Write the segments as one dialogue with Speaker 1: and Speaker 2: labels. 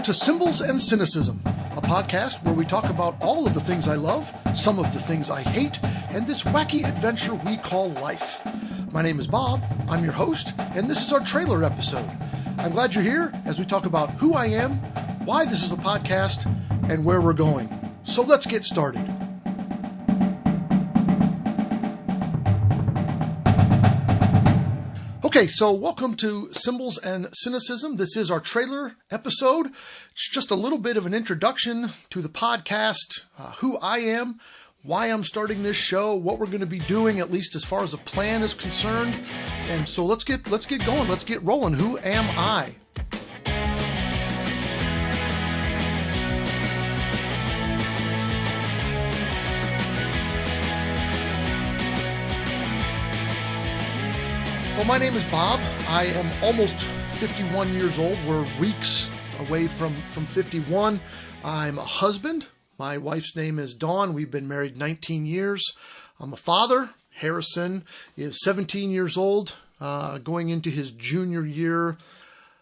Speaker 1: to Symbols and Cynicism, a podcast where we talk about all of the things I love, some of the things I hate, and this wacky adventure we call life. My name is Bob, I'm your host, and this is our trailer episode. I'm glad you're here as we talk about who I am, why this is a podcast, and where we're going. So let's get started. Okay, so welcome to Symbols and Cynicism. This is our trailer episode. It's just a little bit of an introduction to the podcast, who I am, why I'm starting this show, what we're going to be doing, at least as far as the plan is concerned. And so let's get going. Let's get rolling. Who am I? Well, my name is Bob. I am almost 51 years old. We're weeks away from 51. I'm a husband. My wife's name is Dawn. We've been married 19 years. I'm a father. Harrison is 17 years old, going into his junior year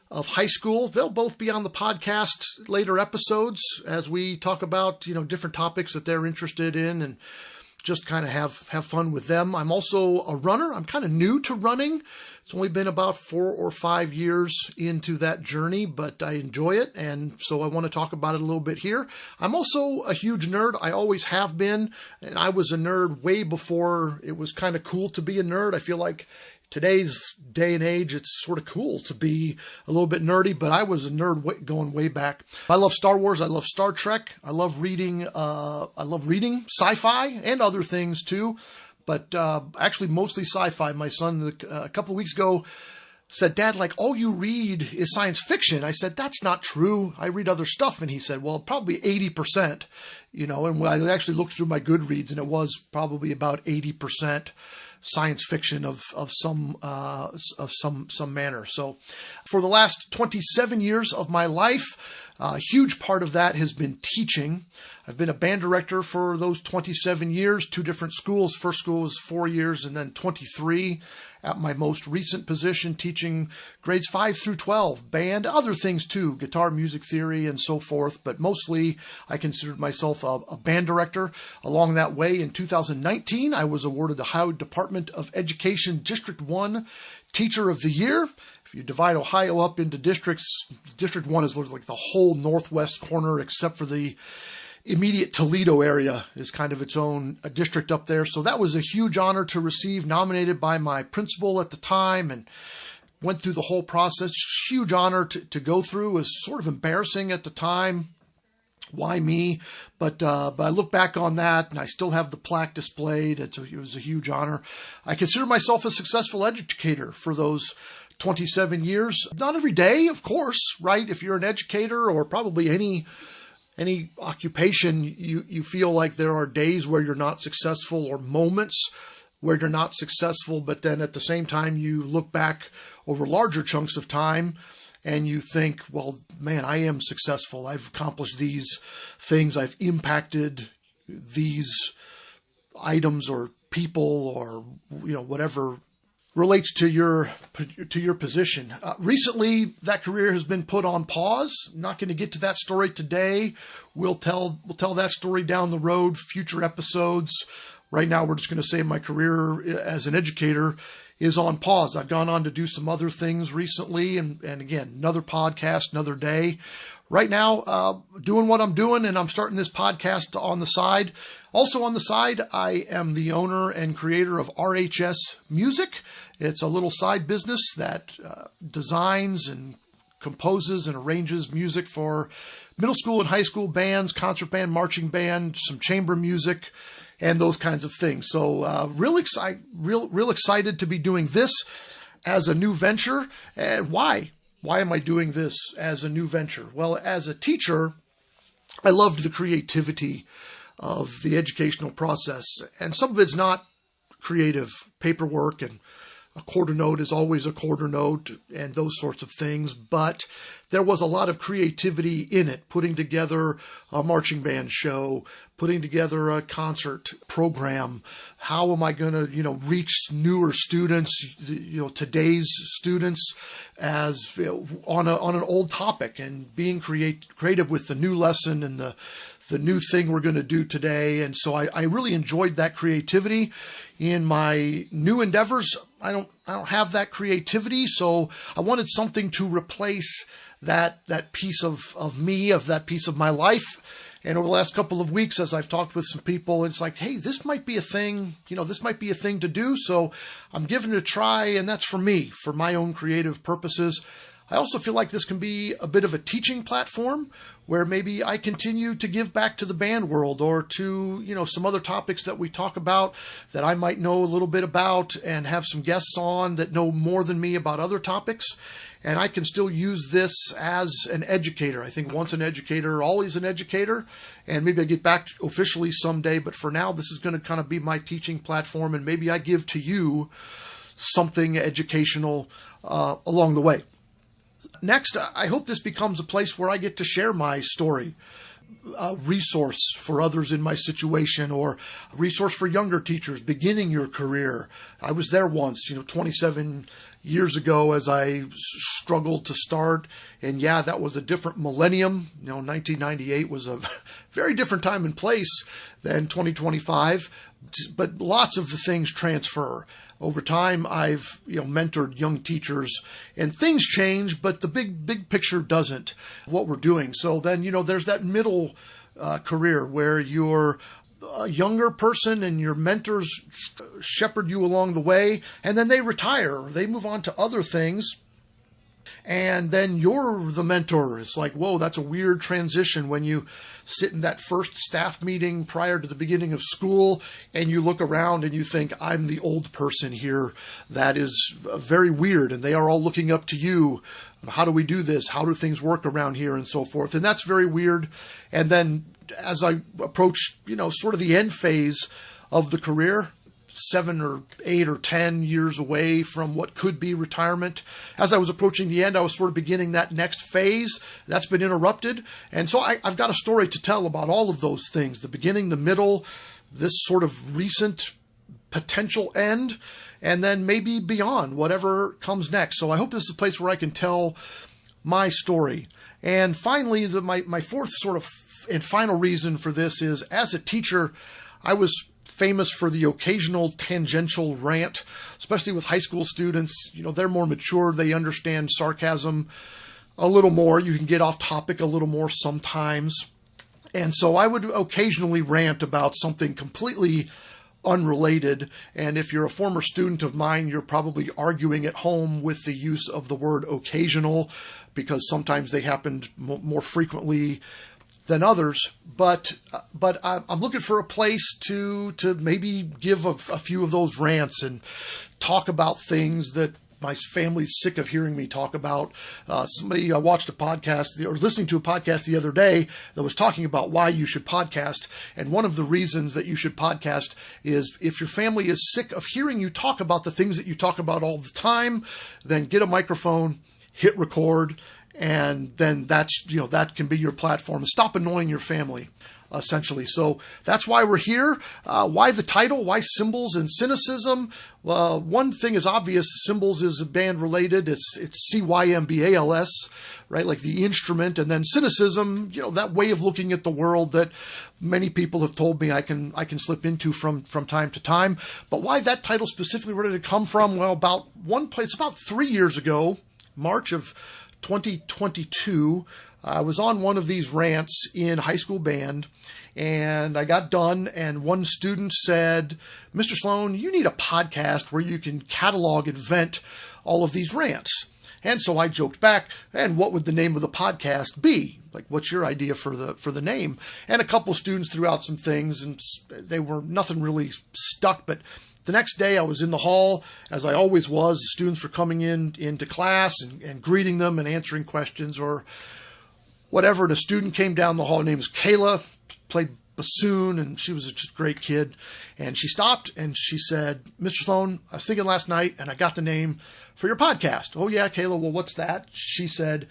Speaker 1: of high school. They'll both be on the podcast later episodes as we talk about, different topics that they're interested in and just kind of have fun with them. I'm also a runner. I'm kind of new to running. It's only been about 4 or 5 years into that journey, but I enjoy it, and so I want to talk about it a little bit here. I'm also a huge nerd. I always have been, and I was a nerd way before it was kind of cool to be a nerd. I feel like today's day and age, it's sort of cool to be a little bit nerdy, but I was a nerd going way back. I love Star Wars. I love Star Trek. I love reading sci-fi and other things too, but actually mostly sci-fi. My son, a couple of weeks ago, said, "Dad, all you read is science fiction." I said, "That's not true. I read other stuff." And he said, "Well, probably 80%, and I actually looked through my Goodreads, and it was probably about 80% science fiction of some manner. So for the last 27 years of my life, a huge part of that has been teaching. I've been a band director for those 27 years, 2 different schools. First school was 4 years, and then 23 at my most recent position, teaching grades 5 through 12, band, other things too, guitar, music theory, and so forth. But mostly I considered myself a band director. Along that way, in 2019, I was awarded the Ohio Department of Education District 1 Teacher of the Year. If you divide Ohio up into districts, District 1 is like the whole northwest corner except for the immediate Toledo area is kind of its own district up there. So that was a huge honor to receive, nominated by my principal at the time, and went through the whole process. Huge honor to go through. It was sort of embarrassing at the time. Why me? But I look back on that, and I still have the plaque displayed. It was a huge honor. I consider myself a successful educator for those 27 years. Not every day, of course, right? If you're an educator, or probably any occupation, you feel like there are days where you're not successful, or moments where you're not successful, but then at the same time you look back over larger chunks of time and you think, well, man, I am successful. I've accomplished these things. I've impacted these items or people, or whatever relates to your position. Recently, that career has been put on pause. I'm not going to get to that story today. We'll tell that story down the road, future episodes. Right now, we're just going to say my career as an educator is on pause. I've gone on to do some other things recently, and again, another podcast, another day. Right now, doing what I'm doing, and I'm starting this podcast on the side. Also on the side, I am the owner and creator of RHS Music. It's a little side business that designs and composes and arranges music for middle school and high school bands, concert band, marching band, some chamber music, and those kinds of things. So real excited to be doing this as a new venture. And why? Why am I doing this as a new venture? Well, as a teacher, I loved the creativity of the educational process. And some of it's not creative, paperwork, and a quarter note is always a quarter note, and those sorts of things. But there was a lot of creativity in it, putting together a marching band show, putting together a concert program. How am I going to, reach newer students, today's students as on an old topic, and being creative with the new lesson and the new thing we're going to do today. And so I really enjoyed that creativity. In my new endeavors, I don't have that creativity, so I wanted something to replace that piece of me, of that piece of my life. And over the last couple of weeks, as I've talked with some people, it's like, hey, this might be a thing, this might be a thing to do. So I'm giving it a try, and that's for me, for my own creative purposes. I also feel like this can be a bit of a teaching platform where maybe I continue to give back to the band world, or to, some other topics that we talk about that I might know a little bit about, and have some guests on that know more than me about other topics. And I can still use this as an educator. I think once an educator, always an educator. And maybe I get back officially someday, but for now, this is going to kind of be my teaching platform, and maybe I give to you something educational along the way. Next, I hope this becomes a place where I get to share my story, a resource for others in my situation, or a resource for younger teachers beginning your career. I was there once, 27 years ago, as I struggled to start. And yeah, that was a different millennium. 1998 was a very different time and place than 2025, but lots of the things transfer. Over time, I've mentored young teachers, and things change, but the big picture doesn't, what we're doing. So then, there's that middle career where you're a younger person and your mentors shepherd you along the way, and then they retire, they move on to other things. And then you're the mentor. It's like, whoa, that's a weird transition when you sit in that first staff meeting prior to the beginning of school and you look around and you think, I'm the old person here. That is very weird. And they are all looking up to you. How do we do this? How do things work around here, and so forth? And that's very weird. And then as I approach, sort of the end phase of the career, 7 or 8 or 10 years away from what could be retirement. As I was approaching the end, I was sort of beginning that next phase. That's been interrupted. And so I've got a story to tell about all of those things, the beginning, the middle, this sort of recent potential end, and then maybe beyond, whatever comes next. So I hope this is a place where I can tell my story. And finally, my fourth sort of and final reason for this is, as a teacher, I was famous for the occasional tangential rant, especially with high school students. They're more mature. They understand sarcasm a little more. You can get off topic a little more sometimes. And so I would occasionally rant about something completely unrelated. And if you're a former student of mine, you're probably arguing at home with the use of the word occasional, because sometimes they happened more frequently than others, but I'm looking for a place to maybe give a few of those rants and talk about things that my family's sick of hearing me talk about. I watched a podcast, or listening to a podcast the other day, that was talking about why you should podcast. And one of the reasons that you should podcast is, if your family is sick of hearing you talk about the things that you talk about all the time, then get a microphone, hit record, and then that can be your platform. Stop annoying your family, essentially. So that's why we're here. Why the title? Why Cymbals and Cynicism? Well, one thing is obvious. Cymbals is a band related. It's CYMBALS, right? Like the instrument. And then cynicism, that way of looking at the world that many people have told me I can slip into from time to time. But why that title specifically? Where did it come from? Well, about 3 years ago, March of 2022, I was on one of these rants in high school band, and I got done, and one student said, Mr. Sloan, you need a podcast where you can catalog and vent all of these rants. And so I joked back, and what would the name of the podcast be? Like, what's your idea for the name? And a couple of students threw out some things, and they were nothing really stuck, but the next day I was in the hall, as I always was. The students were coming into class and greeting them and answering questions or whatever. And a student came down the hall. Her name was Kayla, played bassoon, and she was just a great kid. And she stopped and she said, Mr. Sloan, I was thinking last night and I got the name for your podcast. Oh yeah, Kayla, well, what's that? She said,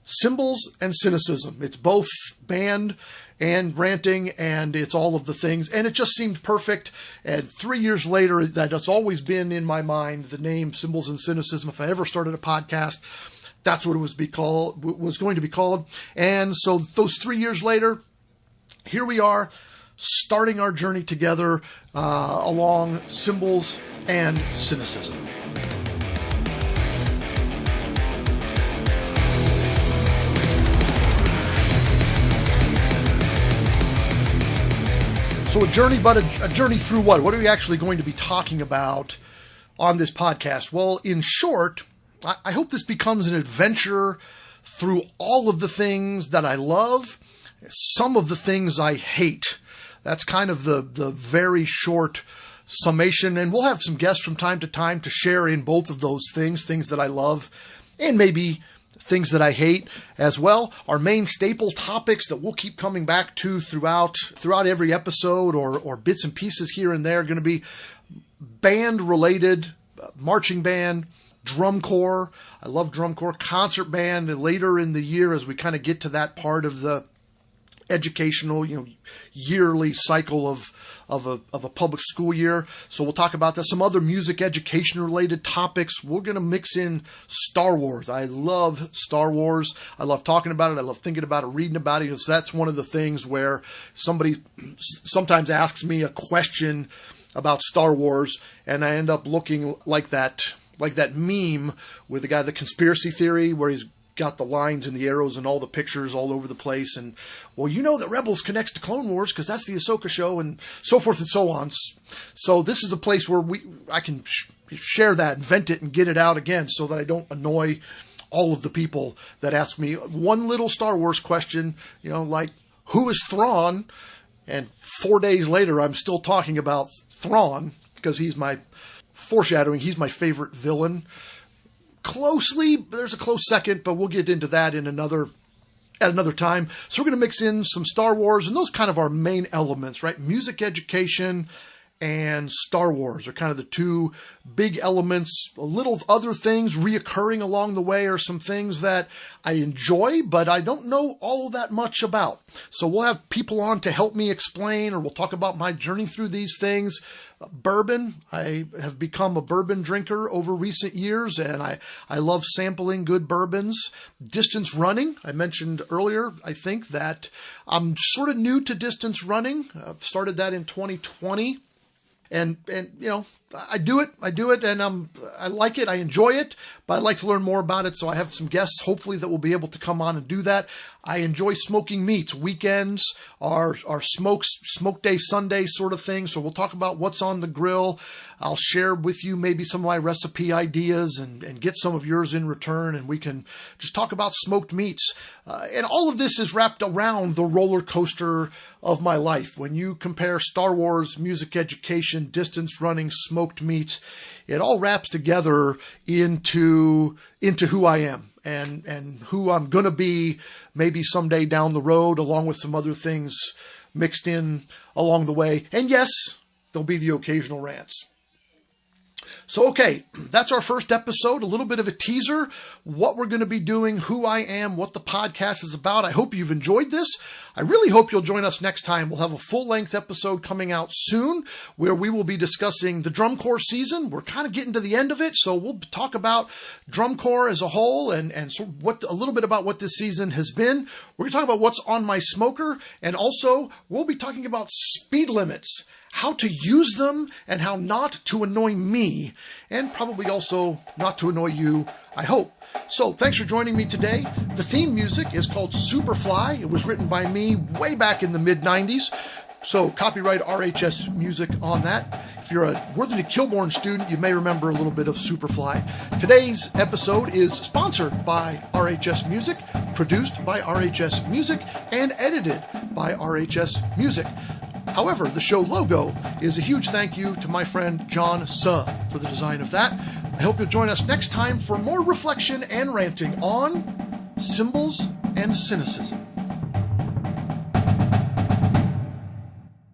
Speaker 1: Cymbals and Cynicism. It's both band and ranting, and it's all of the things. And it just seemed perfect. And 3 years later, that's always been in my mind, the name Cymbals and Cynicism. If I ever started a podcast, that's what it was going to be called. And so those 3 years later, here we are, starting our journey together along Cymbals and Cynicism. So a journey, but a journey through what? What are we actually going to be talking about on this podcast? Well, in short, I hope this becomes an adventure through all of the things that I love, some of the things I hate. That's kind of the very short summation. And we'll have some guests from time to time to share in both of those things that I love and maybe things that I hate as well. Our main staple topics that we'll keep coming back to throughout every episode or bits and pieces here and there are going to be band related, marching band, drum corps. I love drum corps, concert band. And later in the year, as we kind of get to that part of the educational, yearly cycle of a public school year. So we'll talk about that. Some other music education related topics. We're going to mix in Star Wars. I love Star Wars. I love talking about it. I love thinking about it, reading about it. Because that's one of the things where somebody sometimes asks me a question about Star Wars, and I end up looking like that meme with the guy, the conspiracy theory, where he's got the lines and the arrows and all the pictures all over the place. And, well, that Rebels connects to Clone Wars because that's the Ahsoka show and so forth and so on. So this is a place where I can share that, invent it, and get it out again so that I don't annoy all of the people that ask me one little Star Wars question, like, who is Thrawn? And 4 days later, I'm still talking about Thrawn because he's my favorite villain. Closely, there's a close second, but we'll get into that at another time. So we're going to mix in some Star Wars, and those kind of our main elements, right? Music education and Star Wars are kind of the two big elements. A little other things reoccurring along the way are some things that I enjoy, but I don't know all that much about. So we'll have people on to help me explain, or we'll talk about my journey through these things. Bourbon. I have become a bourbon drinker over recent years, and I love sampling good bourbons. Distance running. I mentioned earlier, I think, that I'm sort of new to distance running. I've started that in 2020. And I do it, and I like it, I enjoy it, but I'd like to learn more about it, so I have some guests, hopefully, that will be able to come on and do that. I enjoy smoking meats. Weekends are smoke day, Sunday sort of thing, so we'll talk about what's on the grill. I'll share with you maybe some of my recipe ideas and get some of yours in return, and we can just talk about smoked meats. And all of this is wrapped around the roller coaster of my life. When you compare Star Wars, music education, distance running, smoked meats, it all wraps together into who I am and who I'm going to be maybe someday down the road, along with some other things mixed in along the way. And yes, there'll be the occasional rants. So, okay, that's our first episode, a little bit of a teaser, what we're going to be doing, who I am, what the podcast is about. I hope you've enjoyed this. I really hope you'll join us next time. We'll have a full-length episode coming out soon where we will be discussing the drum corps season. We're kind of getting to the end of it, so we'll talk about drum corps as a whole and so a little bit about what this season has been. We're going to talk about what's on my smoker, and also we'll be talking about speed limits, how to use them and how not to annoy me, and probably also not to annoy you, I hope. So thanks for joining me today. The theme music is called Superfly. It was written by me way back in the mid-90s. So copyright RHS Music on that. If you're a Worthington Kilbourne student, you may remember a little bit of Superfly. Today's episode is sponsored by RHS Music, produced by RHS Music, and edited by RHS Music. However, the show logo is a huge thank you to my friend John Suh for the design of that. I hope you'll join us next time for more reflection and ranting on Cymbals and Cynicism.